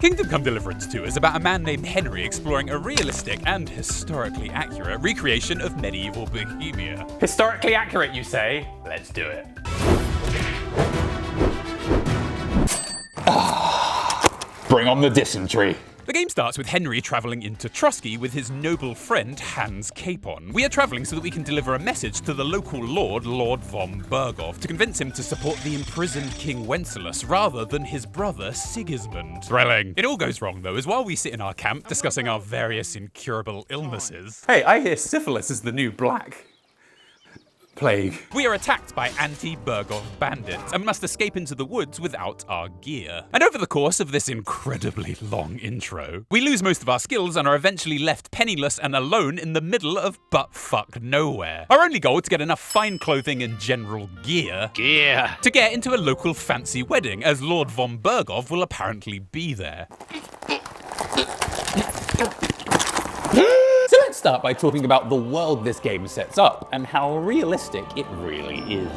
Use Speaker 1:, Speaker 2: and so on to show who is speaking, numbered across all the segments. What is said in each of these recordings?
Speaker 1: Kingdom Come Deliverance 2 is about a man named Henry exploring a realistic and historically accurate recreation of medieval Bohemia. Historically accurate, you say? Let's do it.
Speaker 2: Bring on the dysentery.
Speaker 1: The game starts with Henry travelling into Trusky with his noble friend Hans Capon. We are travelling so that we can deliver a message to the local lord, Lord von Berghoff, to convince him to support the imprisoned King Wenceslas rather than his brother Sigismund. Thrilling. It all goes wrong though, as while we sit in our camp discussing our various incurable illnesses.
Speaker 3: Hey, I hear syphilis is the new black plague.
Speaker 1: We are attacked by anti-Berghoff bandits and must escape into the woods without our gear. And over the course of this incredibly long intro, we lose most of our skills and are eventually left penniless and alone in the middle of butt-fuck nowhere. Our only goal to get enough fine clothing and general gear to get into a local fancy wedding, as Lord von Berghoff will apparently be there.
Speaker 3: So let's start by talking about the world this game sets up and how realistic it really is.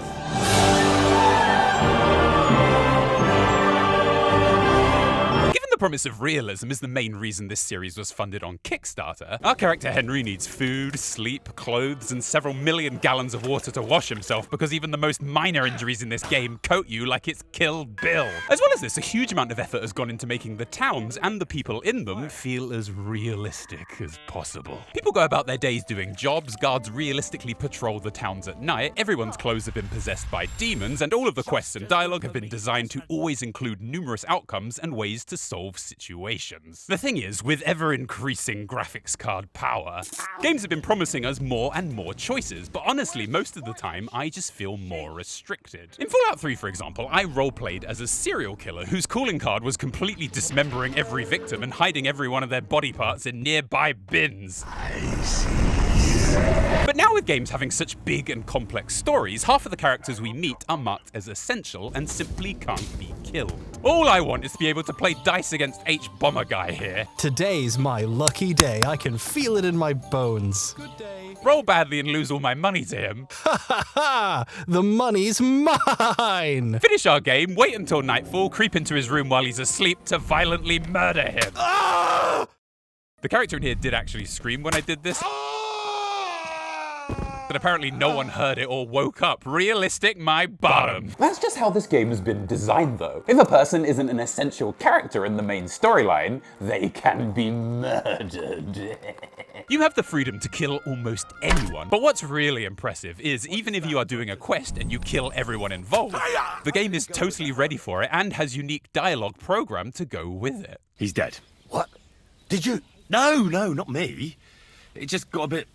Speaker 1: The promise of realism is the main reason this series was funded on Kickstarter. Our character Henry needs food, sleep, clothes, and several million gallons of water to wash himself because even the most minor injuries in this game coat you like it's Kill Bill. As well as this, a huge amount of effort has gone into making the towns and the people in them feel as realistic as possible. People go about their days doing jobs, guards realistically patrol the towns at night, everyone's clothes have been possessed by demons, and all of the quests and dialogue have been designed to always include numerous outcomes and ways to solve situations. The thing is, with ever-increasing graphics card power, games have been promising us more and more choices, but honestly, most of the time, I just feel more restricted. In Fallout 3, for example, I roleplayed as a serial killer whose calling card was completely dismembering every victim and hiding every one of their body parts in nearby bins. But now with games having such big and complex stories, half of the characters we meet are marked as essential and simply can't be killed. All I want is to be able to play dice against H-Bomber Guy here.
Speaker 4: Today's my lucky day. I can feel it in my bones. Good day.
Speaker 1: Roll badly and lose all my money to him.
Speaker 4: Ha ha ha! The money's mine!
Speaker 1: Finish our game, wait until nightfall, creep into his room while he's asleep to violently murder him.
Speaker 4: Ah!
Speaker 1: The character in here did actually scream when I did this. But apparently no one heard it or woke up. Realistic, my bottom.
Speaker 3: That's just how this game has been designed though. If a person isn't an essential character in the main storyline, they can be murdered.
Speaker 1: You have the freedom to kill almost anyone, but what's really impressive is even if you are doing a quest and you kill everyone involved, the game is totally ready for it and has unique dialogue programmed to go with it.
Speaker 5: He's dead. What? Did you? No, not me. It just got a bit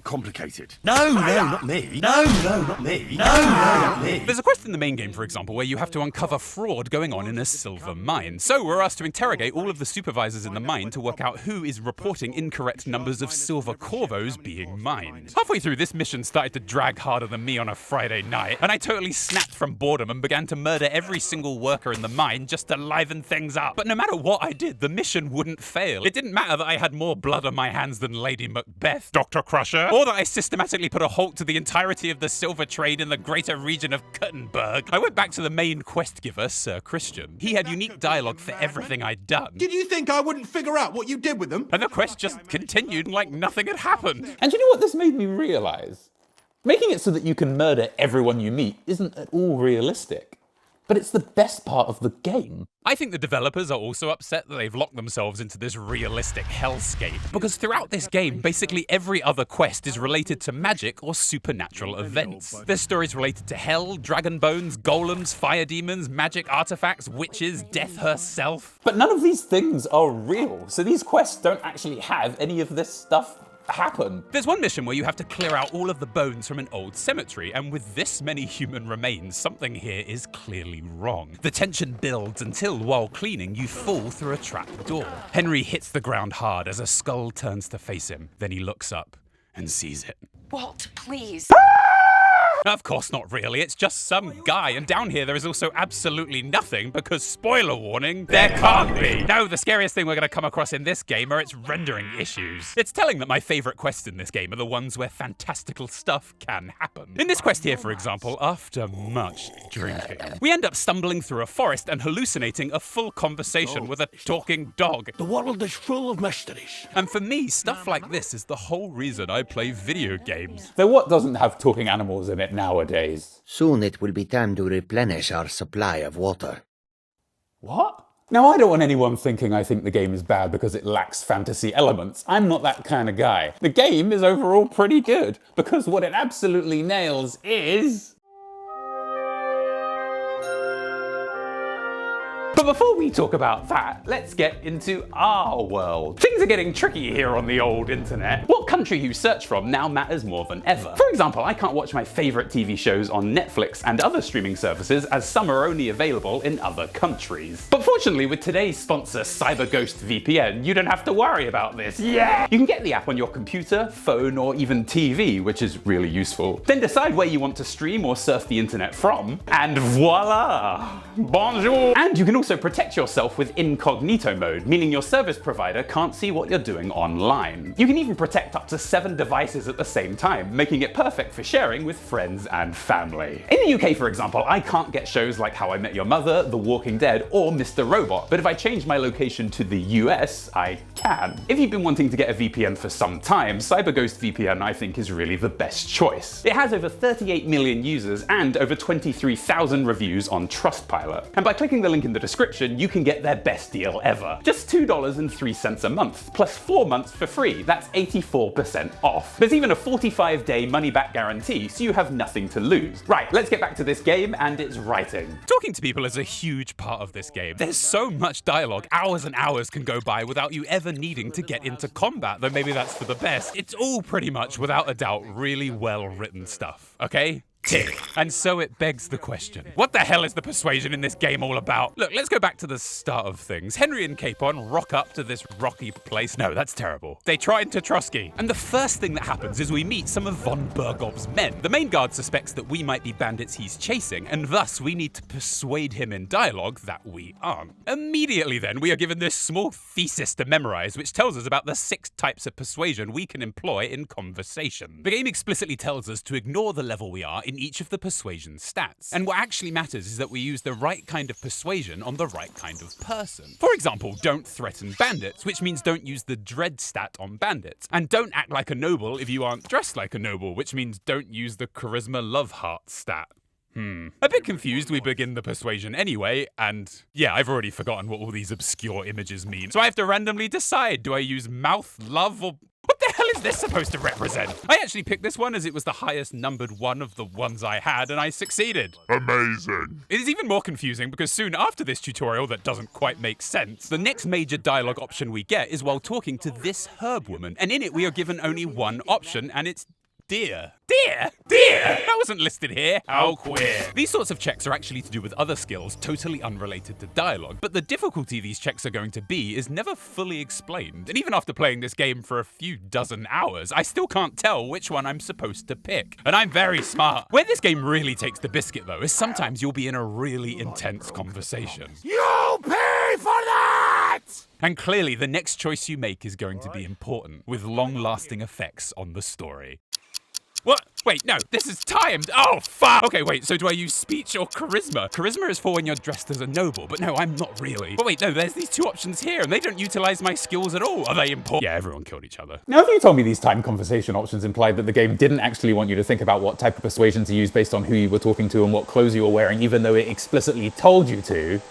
Speaker 5: complicated. No, not me. No, not me. No, not me.
Speaker 1: There's a quest in the main game, for example, where you have to uncover fraud going on in a silver mine. So we're asked to interrogate all of the supervisors in the mine to work out who is reporting incorrect numbers of silver corvos being mined. Halfway through, this mission started to drag harder than me on a Friday night, and I totally snapped from boredom and began to murder every single worker in the mine just to liven things up. But no matter what I did, the mission wouldn't fail. It didn't matter that I had more blood on my hands than Lady Macbeth, Dr. Crusher, or that I systematically put a halt to the entirety of the silver trade in the greater region of Kuttenberg. I went back to the main quest giver, Sir Christian. He had unique dialogue for everything I'd done.
Speaker 6: Did you think I wouldn't figure out what you did with them?
Speaker 1: And the quest just continued like nothing had happened.
Speaker 3: And you know what this made me realize? Making it so that you can murder everyone you meet isn't at all realistic. But it's the best part of the game.
Speaker 1: I think the developers are also upset that they've locked themselves into this realistic hellscape, because throughout this game, basically every other quest is related to magic or supernatural events. There's stories related to hell, dragon bones, golems, fire demons, magic artifacts, witches, death herself.
Speaker 3: But none of these things are real, so these quests don't actually have any of this stuff happen.
Speaker 1: There's one mission where you have to clear out all of the bones from an old cemetery, and with this many human remains, something here is clearly wrong. The tension builds until, while cleaning, you fall through a trap door. Henry hits the ground hard as a skull turns to face him. Then he looks up and sees it.
Speaker 7: Walt, please.
Speaker 1: Of course not really, it's just some guy, and down here there is also absolutely nothing because, spoiler warning, there can't be! No, the scariest thing we're going to come across in this game are its rendering issues. It's telling that my favourite quests in this game are the ones where fantastical stuff can happen. In this quest here, for example, after much drinking, we end up stumbling through a forest and hallucinating a full conversation with a talking dog.
Speaker 5: The world is full of mysteries.
Speaker 1: And for me, stuff like this is the whole reason I play video games.
Speaker 3: So what doesn't have talking animals in it nowadays?
Speaker 7: Soon it will be time to replenish our supply of water.
Speaker 3: What? Now, I don't want anyone thinking I think the game is bad because it lacks fantasy elements. I'm not that kind of guy. The game is overall pretty good because what it absolutely nails is... But before we talk about that, let's get into our world. Things are getting tricky here on the old internet. What country you search from now matters more than ever. For example, I can't watch my favorite TV shows on Netflix and other streaming services as some are only available in other countries. But fortunately, with today's sponsor, CyberGhost VPN, you don't have to worry about this. Yeah! You can get the app on your computer, phone, or even TV, which is really useful. Then decide where you want to stream or surf the internet from, and voila! Bonjour! And you can also protect yourself with incognito mode, meaning your service provider can't see what you're doing online. You can even protect up to 7 devices at the same time, making it perfect for sharing with friends and family. In the UK, for example, I can't get shows like How I Met Your Mother, The Walking Dead, or Mr. Robot, but if I change my location to the US, I can. If you've been wanting to get a VPN for some time, CyberGhost VPN I think is really the best choice. It has over 38 million users and over 23,000 reviews on Trustpilot. And by clicking the link in the description, you can get their best deal ever. Just $2.03 a month, plus 4 months for free. That's 84% off. There's even a 45-day money-back guarantee, so you have nothing to lose. Right, let's get back to this game and its writing.
Speaker 1: Talking to people is a huge part of this game. There's so much dialogue, hours and hours can go by without you ever needing to get into combat, though maybe that's for the best. It's all pretty much, without a doubt, really well-written stuff, okay? Tick. And so it begs the question, what the hell is the persuasion in this game all about? Look, let's go back to the start of things. Henry and Capon rock up to this rocky place. No, that's terrible. They try into Trotsky. And the first thing that happens is we meet some of von Bergov's men. The main guard suspects that we might be bandits he's chasing, and thus we need to persuade him in dialogue that we aren't. Immediately then, we are given this small thesis to memorize, which tells us about the 6 types of persuasion we can employ in conversation. The game explicitly tells us to ignore the level we are in each of the persuasion stats. And what actually matters is that we use the right kind of persuasion on the right kind of person. For example, don't threaten bandits, which means don't use the dread stat on bandits. And don't act like a noble if you aren't dressed like a noble, which means don't use the charisma love heart stat. A bit confused, we begin the persuasion anyway, and yeah, I've already forgotten what all these obscure images mean. So I have to randomly decide, do I use mouth, love, or... What the hell is this supposed to represent? I actually picked this one as it was the highest numbered one of the ones I had, and I succeeded.
Speaker 8: Amazing.
Speaker 1: It is even more confusing because soon after this tutorial that doesn't quite make sense, the next major dialogue option we get is while talking to this herb woman, and in it we are given only one option, and it's dear. Dear? Dear? That wasn't listed here. How queer. These sorts of checks are actually to do with other skills totally unrelated to dialogue, but the difficulty these checks are going to be is never fully explained. And even after playing this game for a few dozen hours, I still can't tell which one I'm supposed to pick. And I'm very smart. Where this game really takes the biscuit though is sometimes you'll be in a really intense conversation.
Speaker 5: You pay for that!
Speaker 1: And clearly the next choice you make is going to be important, with long-lasting effects on the story. What? Wait, no, this is timed. Oh, fuck. Okay, wait, so do I use speech or charisma? Charisma is for when you're dressed as a noble, but no, I'm not really. But wait, no, there's these 2 options here, and they don't utilize my skills at all. Are they important? Yeah, everyone killed each other.
Speaker 3: Now, if you told me these timed conversation options implied that the game didn't actually want you to think about what type of persuasion to use based on who you were talking to and what clothes you were wearing, even though it explicitly told you to,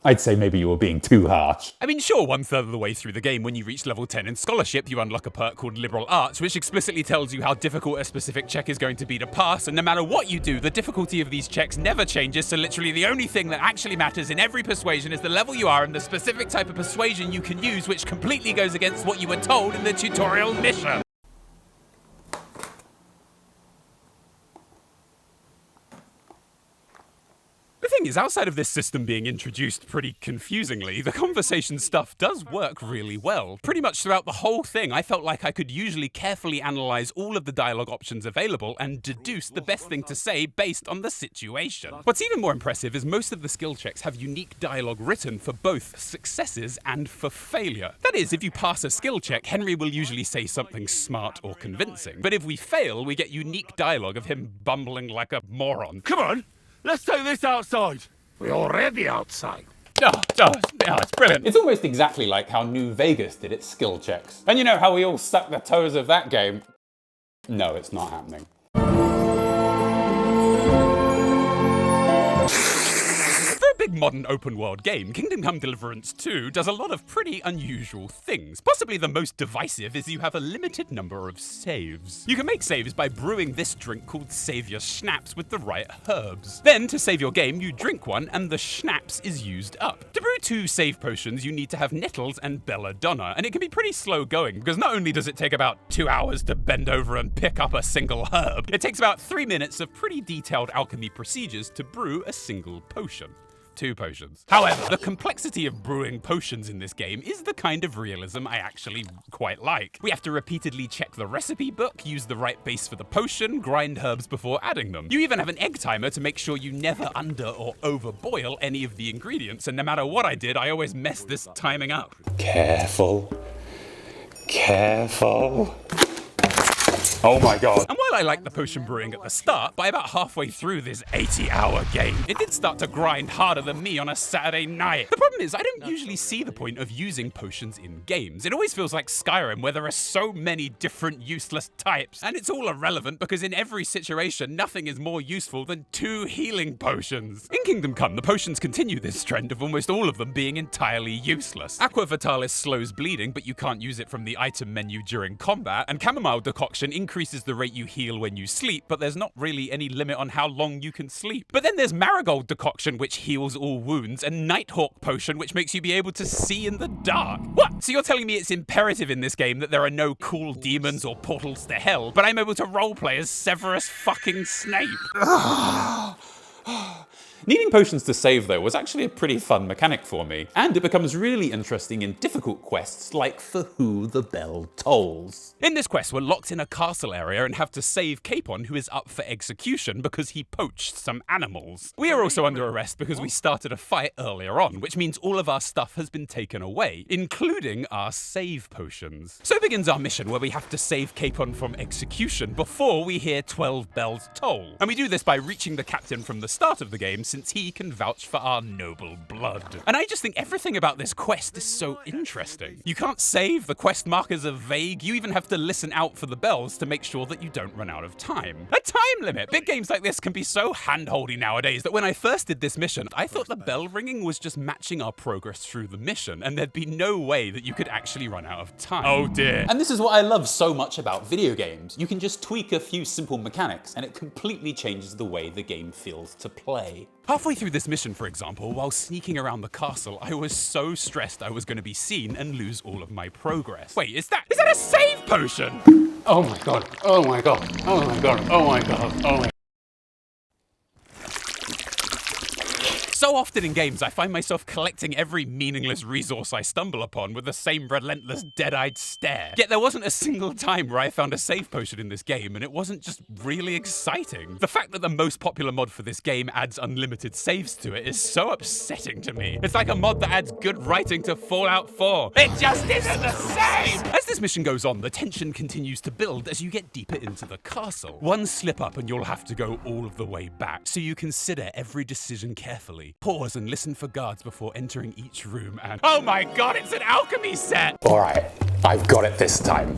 Speaker 3: I'd say maybe you were being too harsh.
Speaker 1: I mean, sure, 1/3 of the way through the game, when you reach level 10 in Scholarship, you unlock a perk called Liberal Arts, which explicitly tells you how difficult a specific check is going to be to pass, and no matter what you do, the difficulty of these checks never changes, so literally the only thing that actually matters in every persuasion is the level you are and the specific type of persuasion you can use, which completely goes against what you were told in the tutorial mission. The thing is, outside of this system being introduced pretty confusingly, the conversation stuff does work really well. Pretty much throughout the whole thing, I felt like I could usually carefully analyze all of the dialogue options available and deduce the best thing to say based on the situation. What's even more impressive is most of the skill checks have unique dialogue written for both successes and for failure. That is, if you pass a skill check, Henry will usually say something smart or convincing. But if we fail, we get unique dialogue of him bumbling like a moron.
Speaker 5: Come on, let's take this outside.
Speaker 6: We're already outside.
Speaker 1: It's brilliant.
Speaker 3: It's almost exactly like how New Vegas did its skill checks. And you know how we all suck the toes of that game? No, it's not happening.
Speaker 1: Big modern open world game, Kingdom Come Deliverance 2 does a lot of pretty unusual things. Possibly the most divisive is you have a limited number of saves. You can make saves by brewing this drink called Save Your Schnapps with the right herbs. Then, to save your game, you drink one and the schnapps is used up. To brew 2 save potions, you need to have nettles and belladonna, and it can be pretty slow going because not only does it take about 2 hours to bend over and pick up a single herb, it takes about 3 minutes of pretty detailed alchemy procedures to brew a single potion. 2 potions. However, the complexity of brewing potions in this game is the kind of realism I actually quite like. We have to repeatedly check the recipe book, use the right base for the potion, grind herbs before adding them. You even have an egg timer to make sure you never under or over boil any of the ingredients, and no matter what I did, I always messed this timing up.
Speaker 3: Careful. Careful. Oh my god.
Speaker 1: And while I like the potion brewing at the start, by about halfway through this 80-hour game, it did start to grind harder than me on a Saturday night. The problem is, I don't usually see the point of using potions in games. It always feels like Skyrim, where there are so many different useless types, and it's all irrelevant because in every situation, nothing is more useful than 2 healing potions. In Kingdom Come, the potions continue this trend of almost all of them being entirely useless. Aqua Vitalis slows bleeding, but you can't use it from the item menu during combat, and Chamomile Decoction increases the rate you heal when you sleep, but there's not really any limit on how long you can sleep. But then there's Marigold Decoction, which heals all wounds, and Nighthawk Potion, which makes you be able to see in the dark. What? So you're telling me it's imperative in this game that there are no cool demons or portals to hell, but I'm able to roleplay as Severus fucking Snape?
Speaker 3: Needing potions to save, though, was actually a pretty fun mechanic for me, and it becomes really interesting in difficult quests like For Who the Bell Tolls.
Speaker 1: In this quest, we're locked in a castle area and have to save Capon, who is up for execution because he poached some animals. We are also under arrest because we started a fight earlier on, which means all of our stuff has been taken away, including our save potions. So begins our mission, where we have to save Capon from execution before we hear 12 bells toll. And we do this by reaching the captain from the start of the game, since he can vouch for our noble blood. And I just think everything about this quest is so interesting. You can't save, the quest markers are vague, you even have to listen out for the bells to make sure that you don't run out of time. A time limit! Big games like this can be so hand-holdy nowadays that when I first did this mission, I thought the bell ringing was just matching our progress through the mission, and there'd be no way that you could actually run out of time. Oh dear.
Speaker 3: And this is what I love so much about video games. You can just tweak a few simple mechanics, and it completely changes the way the game feels to play.
Speaker 1: Halfway through this mission, for example, while sneaking around the castle, I was so stressed I was going to be seen and lose all of my progress. Wait, is that a save potion?
Speaker 3: Oh my god, oh my god, oh my god, oh my god, oh my.
Speaker 1: So often in games, I find myself collecting every meaningless resource I stumble upon with the same relentless, dead-eyed stare. Yet there wasn't a single time where I found a save potion in this game, and it wasn't just really exciting. The fact that the most popular mod for this game adds unlimited saves to it is so upsetting to me. It's like a mod that adds good writing to Fallout 4. It just isn't the same! As this mission goes on, the tension continues to build as you get deeper into the castle. One slip up and you'll have to go all of the way back, so you consider every decision carefully. Pause and listen for guards before entering each room and— oh my god, it's an alchemy set!
Speaker 3: Alright, I've got it this time.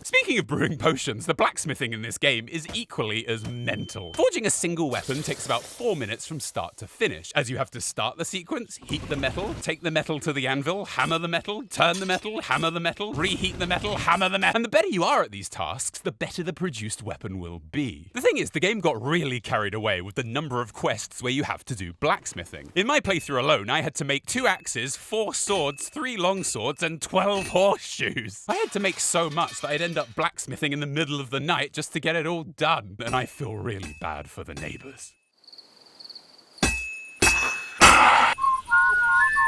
Speaker 1: Speaking of brewing potions, the blacksmithing in this game is equally as mental. Forging a single weapon takes about 4 minutes from start to finish, as you have to start the sequence, heat the metal, take the metal to the anvil, hammer the metal, turn the metal, hammer the metal, reheat the metal, hammer the metal. And the better you are at these tasks, the better the produced weapon will be. The thing is, the game got really carried away with the number of quests where you have to do blacksmithing. In my playthrough alone, I had to make 2 axes, 4 swords, 3 long swords, and 12 horseshoes. I had to make so much that I'd end up blacksmithing in the middle of the night just to get it all done, and I feel really bad for the neighbors.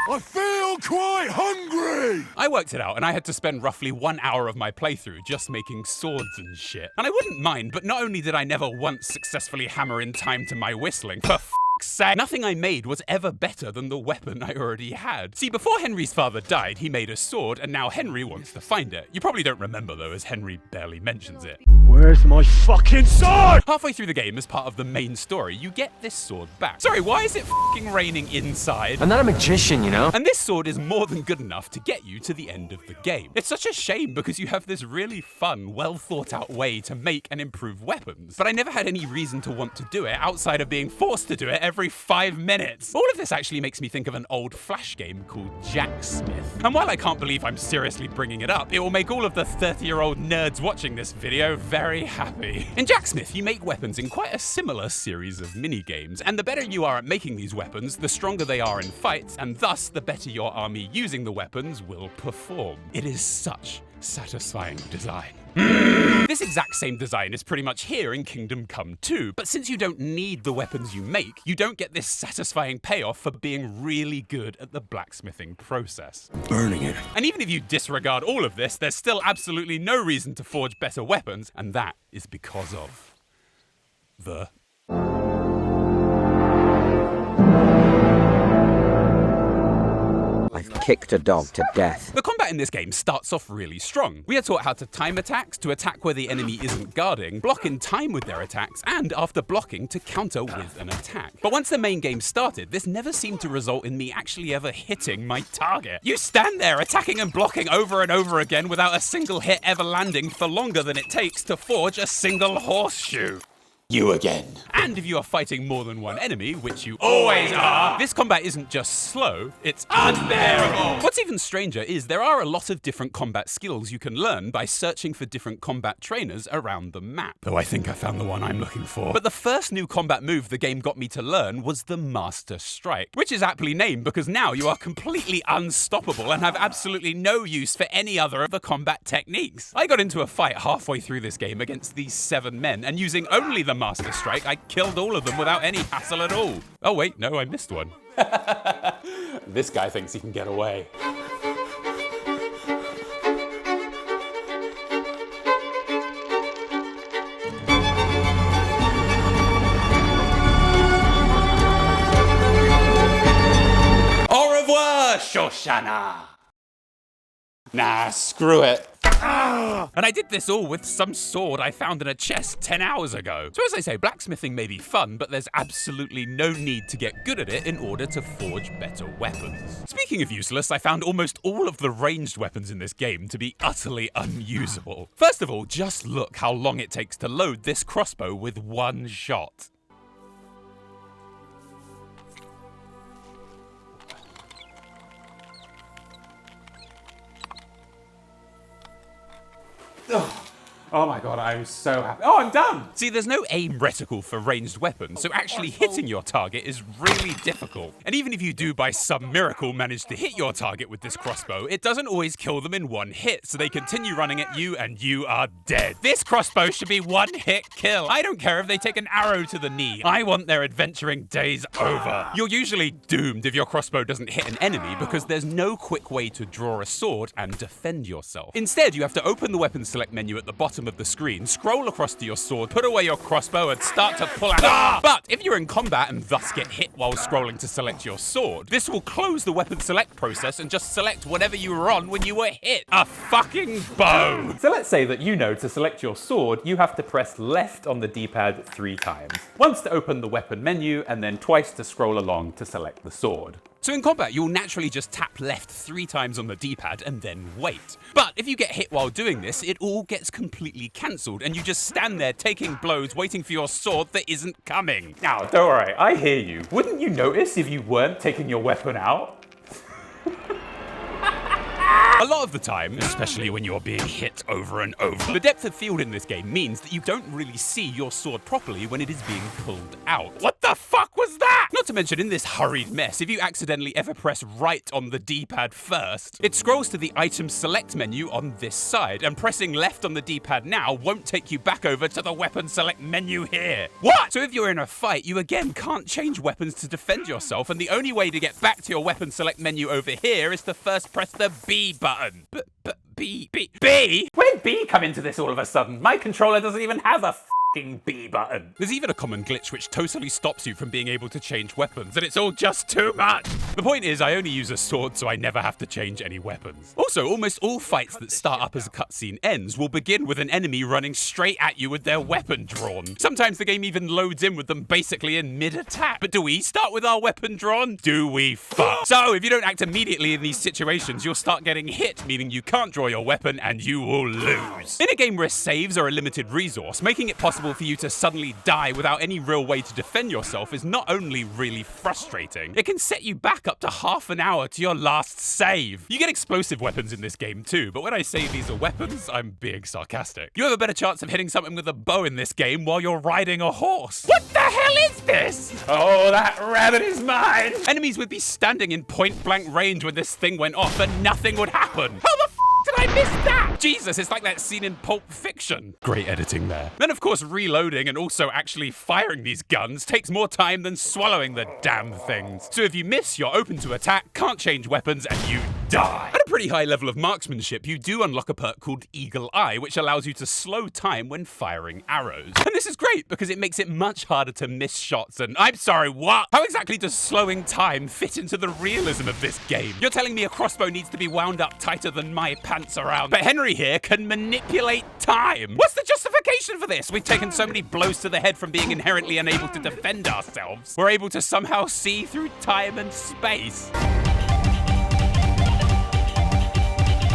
Speaker 6: I feel quite hungry!
Speaker 1: I worked it out, and I had to spend roughly 1 hour of my playthrough just making swords and shit. And I wouldn't mind, but not only did I never once successfully hammer in time to my whistling, for f***'s sake, nothing I made was ever better than the weapon I already had. See, before Henry's father died, he made a sword, and now Henry wants to find it. You probably don't remember, though, as Henry barely mentions it.
Speaker 6: Where's my fucking sword?
Speaker 1: Halfway through the game, as part of the main story, you get this sword back. Sorry, why is it f***ing raining inside?
Speaker 8: I'm not a magician, you know?
Speaker 1: And this sword is more than good enough to get you to the end of the game. It's such a shame because you have this really fun, well thought out way to make and improve weapons. But I never had any reason to want to do it outside of being forced to do it every 5 minutes. All of this actually makes me think of an old Flash game called Jacksmith. And while I can't believe I'm seriously bringing it up, it will make all of the 30-year-old nerds watching this video very happy. In Jacksmith, you make weapons in quite a similar series of mini-games, and the better you are at making these weapons, the stronger they are in fights, and thus the better your army using the weapons will perform. It is such satisfying design. This exact same design is pretty much here in Kingdom Come 2, but since you don't need the weapons you make, you don't get this satisfying payoff for being really good at the blacksmithing process.
Speaker 5: Burning it.
Speaker 1: And even if you disregard all of this, there's still absolutely no reason to forge better weapons, and that is because of the...
Speaker 7: I've kicked a dog to death.
Speaker 1: The combat in this game starts off really strong. We are taught how to time attacks, to attack where the enemy isn't guarding, block in time with their attacks, and after blocking, to counter with an attack. But once the main game started, this never seemed to result in me actually ever hitting my target. You stand there attacking and blocking over and over again without a single hit ever landing for longer than it takes to forge a single horseshoe.
Speaker 2: You again.
Speaker 1: And if you are fighting more than one enemy, which you always are, this combat isn't just slow, it's unbearable. What's even stranger is there are a lot of different combat skills you can learn by searching for different combat trainers around the map. Though I think I found the one I'm looking for. But the first new combat move the game got me to learn was the Master Strike, which is aptly named because now you are completely unstoppable and have absolutely no use for any other of the combat techniques. I got into a fight halfway through this game against these 7 men, and using only the Master Strike, I killed all of them without any hassle at all. Oh wait, no, I missed one. This guy thinks he can get away. Au revoir, Shoshana! Nah, screw it. And I did this all with some sword I found in a chest 10 hours ago. So as I say, blacksmithing may be fun, but there's absolutely no need to get good at it in order to forge better weapons. Speaking of useless, I found almost all of the ranged weapons in this game to be utterly unusable. First of all, just look how long it takes to load this crossbow with one shot. Oh my god, I'm so happy. Oh, I'm done! See, there's no aim reticle for ranged weapons, so actually hitting your target is really difficult. And even if you do by some miracle manage to hit your target with this crossbow, it doesn't always kill them in one hit, so they continue running at you and you are dead. This crossbow should be one hit kill. I don't care if they take an arrow to the knee. I want their adventuring days over. You're usually doomed if your crossbow doesn't hit an enemy because there's no quick way to draw a sword and defend yourself. Instead, you have to open the weapon select menu at the bottom of the screen, scroll across to your sword, put away your crossbow, and start to pull out. But if you're in combat and thus get hit while scrolling to select your sword, this will close the weapon select process and just select whatever you were on when you were hit. A fucking bow!
Speaker 3: So let's say that you know to select your sword, you have to press left on the D-pad 3 times. Once to open the weapon menu, and then twice to scroll along to select the sword.
Speaker 1: So in combat, you'll naturally just tap left 3 times on the D-pad and then wait. But if you get hit while doing this, it all gets completely cancelled and you just stand there taking blows waiting for your sword that isn't coming.
Speaker 3: Now, don't worry, I hear you. Wouldn't you notice if you weren't taking your weapon out?
Speaker 1: A lot of the time, especially when you're being hit over and over, the depth of field in this game means that you don't really see your sword properly when it is being pulled out. What the the fuck was that? Not to mention, in this hurried mess, if you accidentally ever press right on the D-pad first, it scrolls to the item select menu on this side, and pressing left on the D-pad now won't take you back over to the weapon select menu here. What? So if you're in a fight, you again can't change weapons to defend yourself, and the only way to get back to your weapon select menu over here is to first press the B button. B?
Speaker 3: Where'd B come into this all of a sudden? My controller doesn't even have a B button.
Speaker 1: There's even a common glitch which totally stops you from being able to change weapons, and it's all just too much. The point is, I only use a sword, so I never have to change any weapons. Also, almost all fights that start up as a cutscene ends will begin with an enemy running straight at you with their weapon drawn. Sometimes the game even loads in with them basically in mid-attack. But do we start with our weapon drawn? Do we fuck? So, if you don't act immediately in these situations, you'll start getting hit, meaning you can't draw your weapon and you will lose. In a game where saves are a limited resource, making it possible for you to suddenly die without any real way to defend yourself is not only really frustrating, it can set you back up to half an hour to your last save. You get explosive weapons in this game too, but when I say these are weapons, I'm being sarcastic. You have a better chance of hitting something with a bow in this game while you're riding a horse. What the hell is this?
Speaker 3: Oh, that rabbit is mine!
Speaker 1: Enemies would be standing in point-blank range when this thing went off and nothing would happen. How the did I miss that? Jesus, it's like that scene in Pulp Fiction. Great editing there. Then, of course, reloading and also actually firing these guns takes more time than swallowing the damn things. So if you miss, you're open to attack, can't change weapons, and you die. At a pretty high level of marksmanship, you do unlock a perk called Eagle Eye, which allows you to slow time when firing arrows. And this is great because it makes it much harder to miss shots and, I'm sorry, what? How exactly does slowing time fit into the realism of this game? You're telling me a crossbow needs to be wound up tighter than my pants around, but Henry here can manipulate time. What's the justification for this? We've taken so many blows to the head from being inherently unable to defend ourselves. We're able to somehow see through time and space.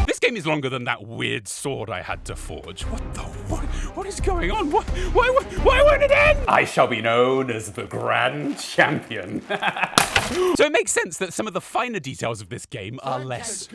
Speaker 1: This game is longer than that weird sword I had to forge. What is going on? Why won't it end?
Speaker 3: I shall be known as the Grand Champion.
Speaker 1: So it makes sense that some of the finer details of this game are less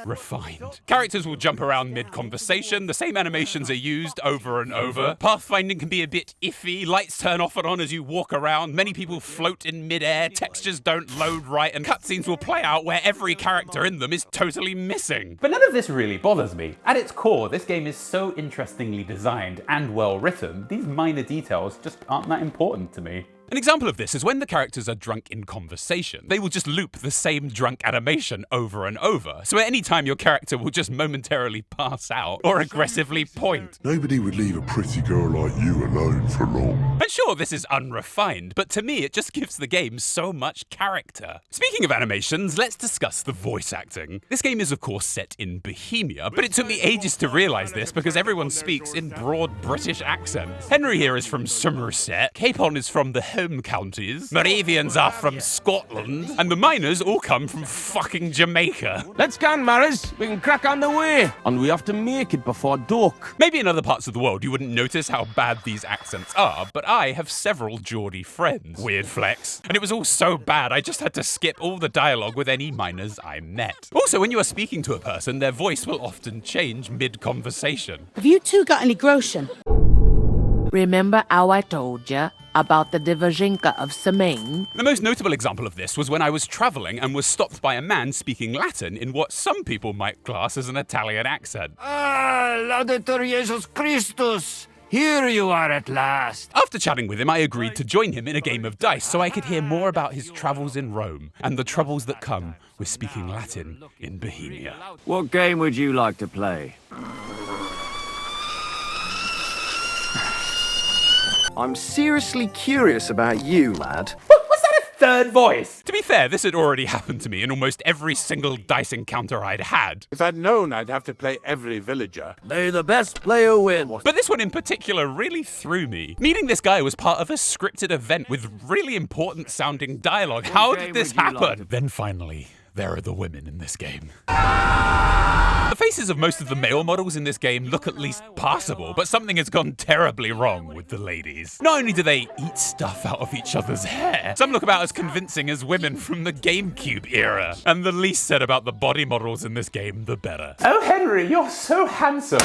Speaker 1: refined. Characters will jump around mid-conversation, the same animations are used over and over. Pathfinding can be a bit iffy, lights turn off and on as you walk around, many people float in mid-air, textures don't load right, and cutscenes will play out where every character in them is totally missing.
Speaker 3: But none of this really bothers me. At its core, this game is so interestingly designed and well written, these minor details just aren't that important to me.
Speaker 1: An example of this is when the characters are drunk in conversation. They will just loop the same drunk animation over and over. So at any time your character will just momentarily pass out or aggressively point.
Speaker 6: Nobody would leave a pretty girl like you alone for long.
Speaker 1: And sure, this is unrefined, but to me it just gives the game so much character. Speaking of animations, let's discuss the voice acting. This game is of course set in Bohemia, but it took me ages to realise this because everyone speaks in broad British accents. Henry here is from Somerset, Capon is from the home counties, Moravians are from Scotland, and the miners all come from fucking Jamaica.
Speaker 8: Let's go, Maris. We can crack on the way. And we have to make it before dark.
Speaker 1: Maybe in other parts of the world you wouldn't notice how bad these accents are, but I have several Geordie friends. Weird flex. And it was all so bad I just had to skip all the dialogue with any miners I met. Also, when you are speaking to a person, their voice will often change mid-conversation.
Speaker 9: Have you two got any groschen?
Speaker 10: Remember how I told you about the Divazhinka of Semaine?
Speaker 1: The most notable example of this was when I was travelling and was stopped by a man speaking Latin in what some people might class as an Italian accent.
Speaker 8: Ah, Laudetur Jesus Christus! Here you are at last.
Speaker 1: After chatting with him, I agreed to join him in a game of dice so I could hear more about his travels in Rome and the troubles that come with speaking Latin in Bohemia.
Speaker 11: What game would you like to play?
Speaker 12: I'm seriously curious about you, lad.
Speaker 3: Was that a third voice?
Speaker 1: To be fair, this had already happened to me in almost every single dice encounter I'd had.
Speaker 13: If I'd known I'd have to play every villager.
Speaker 11: May the best player win.
Speaker 1: But this one in particular really threw me. Meeting this guy was part of a scripted event with really important sounding dialogue. How did this happen? Then finally, there are the women in this game. The faces of most of the male models in this game look at least passable, but something has gone terribly wrong with the ladies. Not only do they eat stuff out of each other's hair, some look about as convincing as women from the GameCube era. And the least said about the body models in this game, the better.
Speaker 3: Oh, Henry, you're so handsome.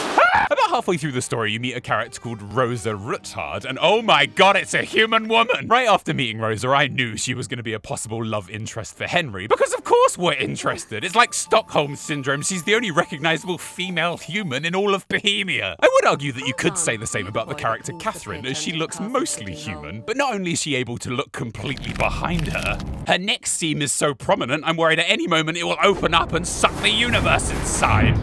Speaker 1: About halfway through the story, you meet a character called Rosa Ruthard, and oh my god, it's a human woman! Right after meeting Rosa, I knew she was going to be a possible love interest for Henry, because of course we're interested. It's like Stockholm Syndrome. She's the only recognizable female human in all of Bohemia. I would argue that you could say the same about the character Catherine, as she looks mostly human, but not only is she able to look completely behind her, her neck seam is so prominent, I'm worried at any moment it will open up and suck the universe inside.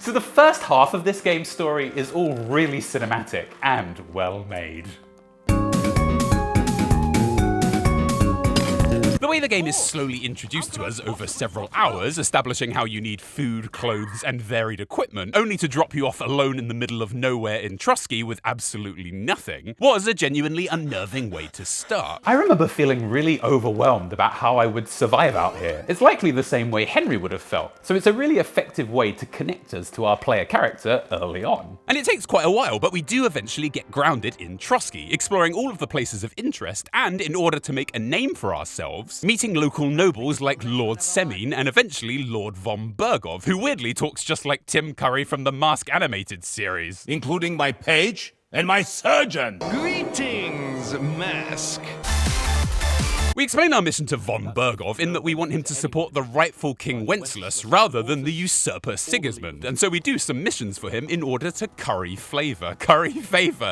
Speaker 3: So the first half of this game's story is all really cinematic and well made.
Speaker 1: The way the game is slowly introduced to us over several hours, establishing how you need food, clothes, and varied equipment, only to drop you off alone in the middle of nowhere in Trusky with absolutely nothing, was a genuinely unnerving way to start.
Speaker 3: I remember feeling really overwhelmed about how I would survive out here. It's likely the same way Henry would have felt, so it's a really effective way to connect us to our player character early on.
Speaker 1: And it takes quite a while, but we do eventually get grounded in Trusky, exploring all of the places of interest, and in order to make a name for ourselves, meeting local nobles like Lord Semine and eventually Lord von Bergov, who weirdly talks just like Tim Curry from the Mask animated series.
Speaker 5: Including my page and my surgeon.
Speaker 4: Greetings, Mask.
Speaker 1: We explain our mission to von Bergov in that we want him to support the rightful King Wenceslas rather than the usurper Sigismund, and so we do some missions for him in order to curry favour.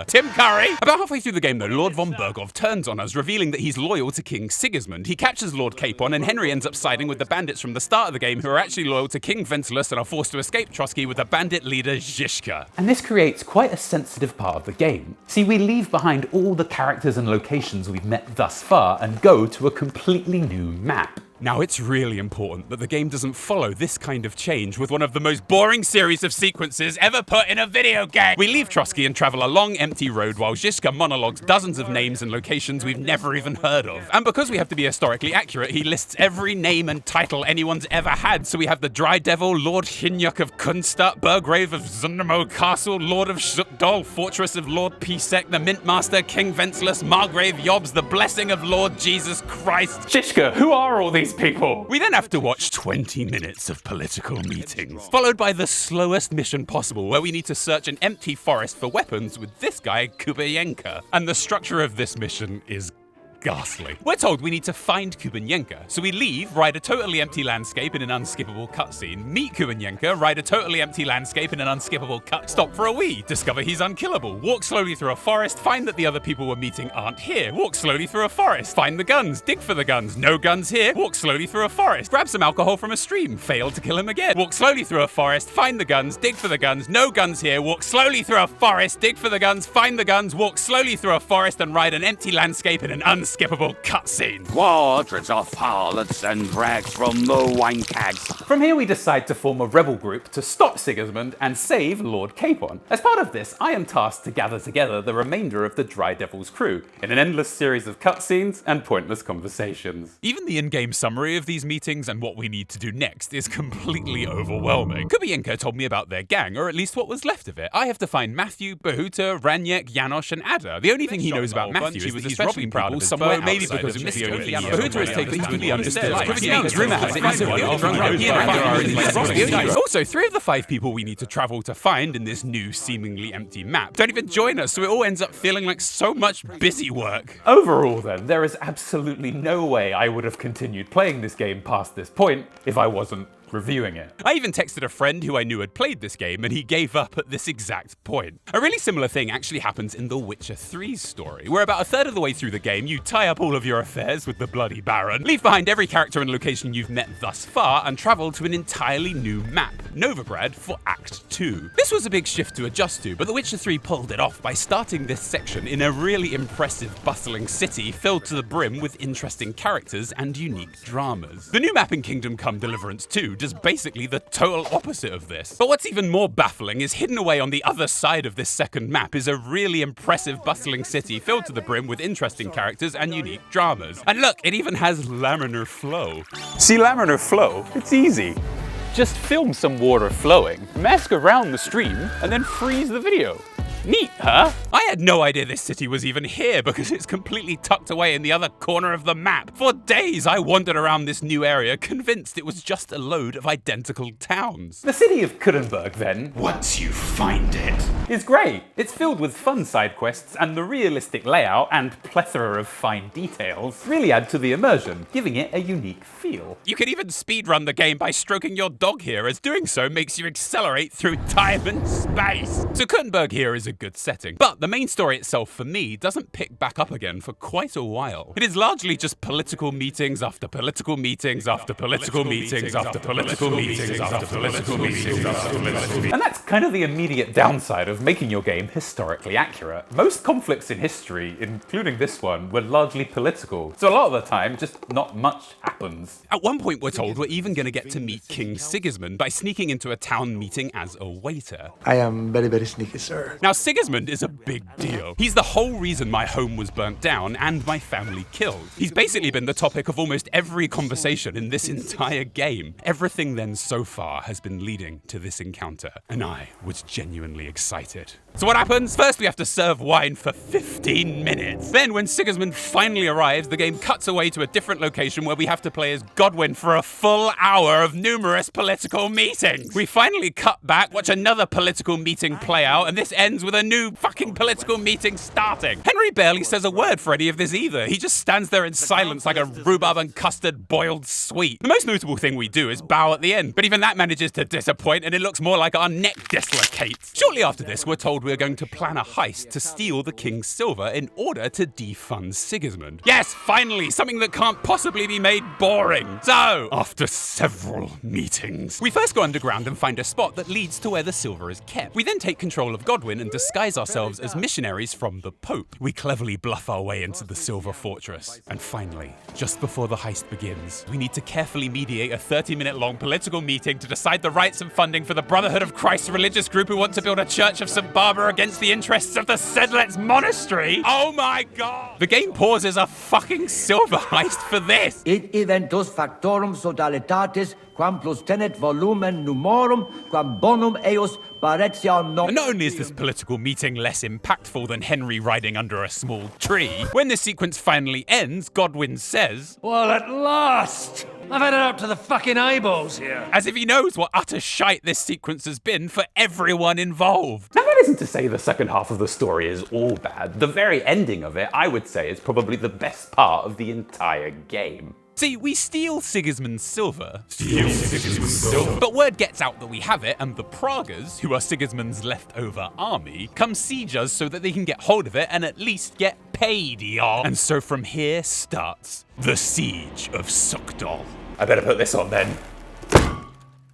Speaker 1: Tim Curry! About halfway through the game though, Lord von Bergov turns on us, revealing that he's loyal to King Sigismund. He captures Lord Capon, and Henry ends up siding with the bandits from the start of the game who are actually loyal to King Wenceslas and are forced to escape Trusky with the bandit leader Zizka.
Speaker 3: And this creates quite a sensitive part of the game. See, we leave behind all the characters and locations we've met thus far and go to a completely new map.
Speaker 1: Now, it's really important that the game doesn't follow this kind of change with one of the most boring series of sequences ever put in a video game. We leave Trusky and travel a long, empty road while Zizka monologues dozens of names and locations we've never even heard of. And because we have to be historically accurate, he lists every name and title anyone's ever had. So we have the Dry Devil, Lord Hinyuk of Kunstadt, Burgrave of Zundermo Castle, Lord of Shukdol, Fortress of Lord Pisek, the Mint Master, King Wenceslas, Margrave Yobs, the Blessing of Lord Jesus Christ.
Speaker 3: Zizka, who are all these people?
Speaker 1: We then have to watch 20 minutes of political meetings, followed by the slowest mission possible, where we need to search an empty forest for weapons with this guy, Kubayenka. And the structure of this mission is ghastly. We're told we need to find Kubanyenka, so we leave, ride a totally empty landscape in an unskippable cutscene, meet Kubanyenka, ride a totally empty landscape in an unskippable cut, stop for a wee, discover he's unkillable, walk slowly through a forest, find that the other people we're meeting aren't here, walk slowly through a forest, find the guns, dig for the guns, no guns here, walk slowly through a forest, grab some alcohol from a stream, fail to kill him again, walk slowly through a forest, find the guns, dig for the guns, no guns here, walk slowly through a forest, dig for the guns, find the guns, walk slowly through a forest and ride an empty landscape in an unskippable cutscene.
Speaker 9: Portraits of harlots and rags from the wine kegs.
Speaker 3: From here we decide to form a rebel group to stop Sigismund and save Lord Capon. As part of this, I am tasked to gather together the remainder of the Dry Devil's crew in an endless series of cutscenes and pointless conversations.
Speaker 1: Even the in-game summary of these meetings and what we need to do next is completely overwhelming. Kubayenka told me about their gang, or at least what was left of it. I have to find Matthew, Bahuta, Raniek, Janosch, and Ada. The only thing he knows about Matthew is that he's probably proud of somewhere maybe because he missed it. Bahuta has taken to the understood life. Rumor has it he's also, 3 of the 5 people we need to travel to find in this new, seemingly empty map don't even join us, so it all ends up feeling like so much busy work.
Speaker 3: Overall then, there is absolutely no way I would have continued playing this game past this point if I wasn't reviewing it.
Speaker 1: I even texted a friend who I knew had played this game, and he gave up at this exact point. A really similar thing actually happens in The Witcher 3's story, where about a third of the way through the game, you tie up all of your affairs with the Bloody Baron, leave behind every character and location you've met thus far, and travel to an entirely new map, Novigrad, for Act 2. This was a big shift to adjust to, but The Witcher 3 pulled it off by starting this section in a really impressive, bustling city filled to the brim with interesting characters and unique dramas. The new map in Kingdom Come Deliverance 2 does basically the total opposite of this. But what's even more baffling is hidden away on the other side of this second map is a really impressive bustling city filled to the brim with interesting characters and unique dramas. And look, it even has laminar flow.
Speaker 3: See laminar flow? It's easy. Just film some water flowing, mask around the stream, and then freeze the video. Neat, huh?
Speaker 1: I had no idea this city was even here because it's completely tucked away in the other corner of the map. For days, I wandered around this new area convinced it was just a load of identical towns.
Speaker 3: The city of Kurenberg, then,
Speaker 1: once you find it,
Speaker 3: is great. It's filled with fun side quests, and the realistic layout and plethora of fine details really add to the immersion, giving it a unique feel.
Speaker 1: You can even speedrun the game by stroking your dog here, as doing so makes you accelerate through time and space. So Kurenberg here is a good setting, but the main story itself for me doesn't pick back up again for quite a while. It is largely just political meetings after political meetings after political meetings after political meetings after political meetings after political meetings.
Speaker 3: And that's kind of the immediate downside of making your game historically accurate. Most conflicts in history, including this one, were largely political, so a lot of the time just not much happens.
Speaker 1: At one point we're told we're even going to get to meet King Sigismund by sneaking into a town meeting as a waiter.
Speaker 12: I am very, very sneaky, sir.
Speaker 1: Now Sigismund is a big deal. He's the whole reason my home was burnt down and my family killed. He's basically been the topic of almost every conversation in this entire game. Everything then so far has been leading to this encounter, and I was genuinely excited. So what happens? First we have to serve wine for 15 minutes. Then when Sigismund finally arrives, the game cuts away to a different location where we have to play as Godwin for a full hour of numerous political meetings. We finally cut back, watch another political meeting play out, and this ends with a new fucking political meeting starting. Henry barely says a word for any of this either. He just stands there in silence like a rhubarb and custard boiled sweet. The most notable thing we do is bow at the end, but even that manages to disappoint, and it looks more like our neck dislocates. Shortly after this, we're told we're going to plan a heist to steal the king's silver in order to defund Sigismund. Yes, finally, something that can't possibly be made boring. So, after several meetings, we first go underground and find a spot that leads to where the silver is kept. We then take control of Godwin and disguise ourselves as missionaries from the Pope. We cleverly bluff our way into the Silver Fortress. And finally, just before the heist begins, we need to carefully mediate a 30-minute-long political meeting to decide the rights and funding for the Brotherhood of Christ religious group who want to build a Church of St. Barbara against the interests of the Sedlets Monastery. Oh my god! The game pauses a fucking silver heist for this.
Speaker 14: Id eventus factorum sodalitatis quam plus tenet volumen numorum quam bonum eos
Speaker 1: And not only is this political meeting less impactful than Henry riding under a small tree, when this sequence finally ends, Godwin says,
Speaker 8: "Well, at last! I've had it up to the fucking eyeballs here."
Speaker 1: As if he knows what utter shite this sequence has been for everyone involved.
Speaker 3: Now that isn't to say the second half of the story is all bad. The very ending of it, I would say, is probably the best part of the entire game.
Speaker 1: See, we steal Sigismund's silver. But word gets out that we have it, and the Pragas, who are Sigismund's leftover army, come siege us so that they can get hold of it and at least get paid, y'all. And so from here starts the Siege of Sukdal.
Speaker 3: I better put this on then.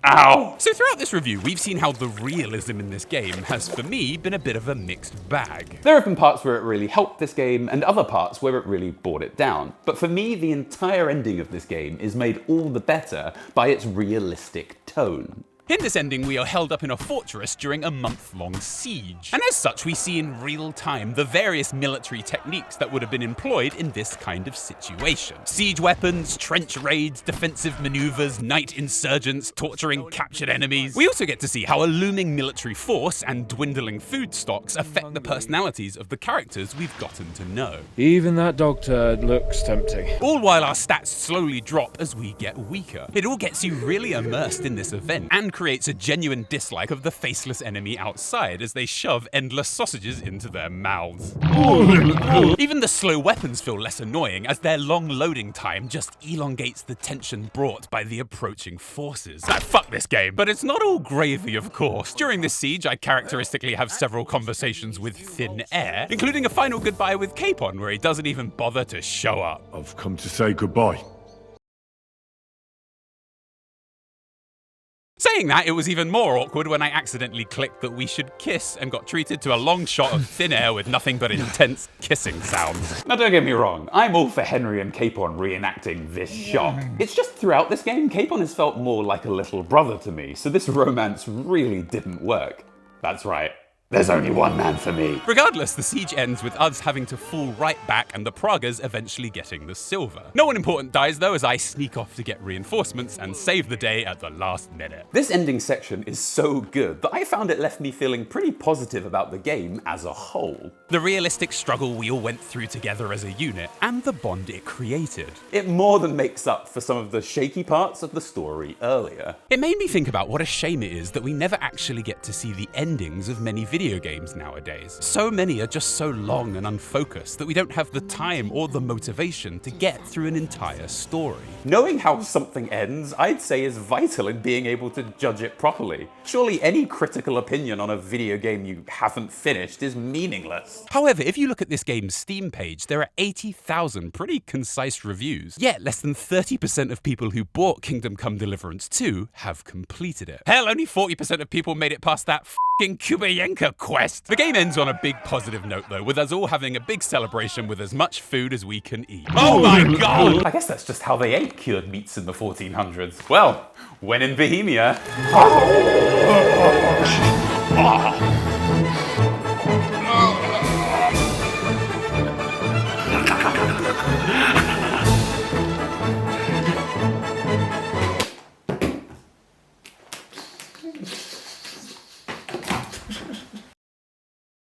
Speaker 1: Ow! So throughout this review, we've seen how the realism in this game has, for me, been a bit of a mixed bag.
Speaker 3: There have been parts where it really helped this game, and other parts where it really brought it down. But for me, the entire ending of this game is made all the better by its realistic tone.
Speaker 1: In this ending, we are held up in a fortress during a month-long siege. And as such, we see in real time the various military techniques that would have been employed in this kind of situation. Siege weapons, trench raids, defensive maneuvers, night insurgents, torturing captured enemies. We also get to see how a looming military force and dwindling food stocks affect the personalities of the characters we've gotten to know.
Speaker 15: Even that dog turd looks tempting.
Speaker 1: All while our stats slowly drop as we get weaker. It all gets you really immersed in this event, and creates a genuine dislike of the faceless enemy outside as they shove endless sausages into their mouths. Even the slow weapons feel less annoying as their long loading time just elongates the tension brought by the approaching forces. Fuck this game, but it's not all gravy, of course. During this siege, I characteristically have several conversations with Thin Air, including a final goodbye with Capon where he doesn't even bother to show up.
Speaker 6: I've come to say goodbye.
Speaker 1: So Saying that, it was even more awkward when I accidentally clicked that we should kiss and got treated to a long shot of thin air with nothing but intense kissing sounds.
Speaker 3: Now don't get me wrong, I'm all for Henry and Capon reenacting this shot. It's just throughout this game, Capon has felt more like a little brother to me, so this romance really didn't work. That's right. There's only one man for me.
Speaker 1: Regardless, the siege ends with us having to fall right back and the Pragas eventually getting the silver. No one important dies though, as I sneak off to get reinforcements and save the day at the last minute.
Speaker 3: This ending section is so good that I found it left me feeling pretty positive about the game as a whole.
Speaker 1: The realistic struggle we all went through together as a unit and the bond it created.
Speaker 3: It more than makes up for some of the shaky parts of the story earlier.
Speaker 1: It made me think about what a shame it is that we never actually get to see the endings of many video games nowadays. So many are just so long and unfocused that we don't have the time or the motivation to get through an entire story.
Speaker 3: Knowing how something ends, I'd say, is vital in being able to judge it properly. Surely any critical opinion on a video game you haven't finished is meaningless.
Speaker 1: However, if you look at this game's Steam page, there are 80,000 pretty concise reviews. Yet less than 30% of people who bought Kingdom Come Deliverance 2 have completed it. Hell, only 40% of people made it past that f***ing Kubayenka quest. The game ends on a big positive note though, with us all having a big celebration with as much food as we can eat. Oh my god!
Speaker 3: I guess that's just how they ate cured meats in the 1400s. Well, when in Bohemia...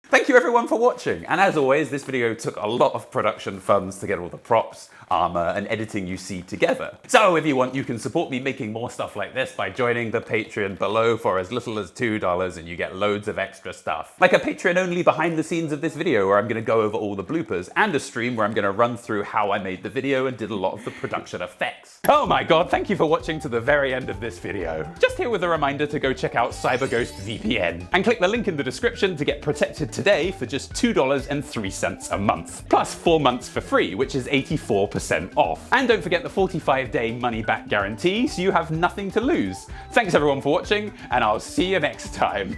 Speaker 3: Thank you everyone for watching, and as always, this video took a lot of production funds to get all the props, armor, and editing you see together. So if you want, you can support me making more stuff like this by joining the Patreon below for as little as $2, and you get loads of extra stuff. Like a Patreon-only behind the scenes of this video where I'm going to go over all the bloopers, and a stream where I'm going to run through how I made the video and did a lot of the production effects. Oh my god, thank you for watching to the very end of this video. Just here with a reminder to go check out CyberGhost VPN, and click the link in the description to get protected today for just $2.03 a month, plus 4 months for free, which is 84% off. And don't forget the 45-day money-back guarantee, so you have nothing to lose. Thanks everyone for watching, and I'll see you next time.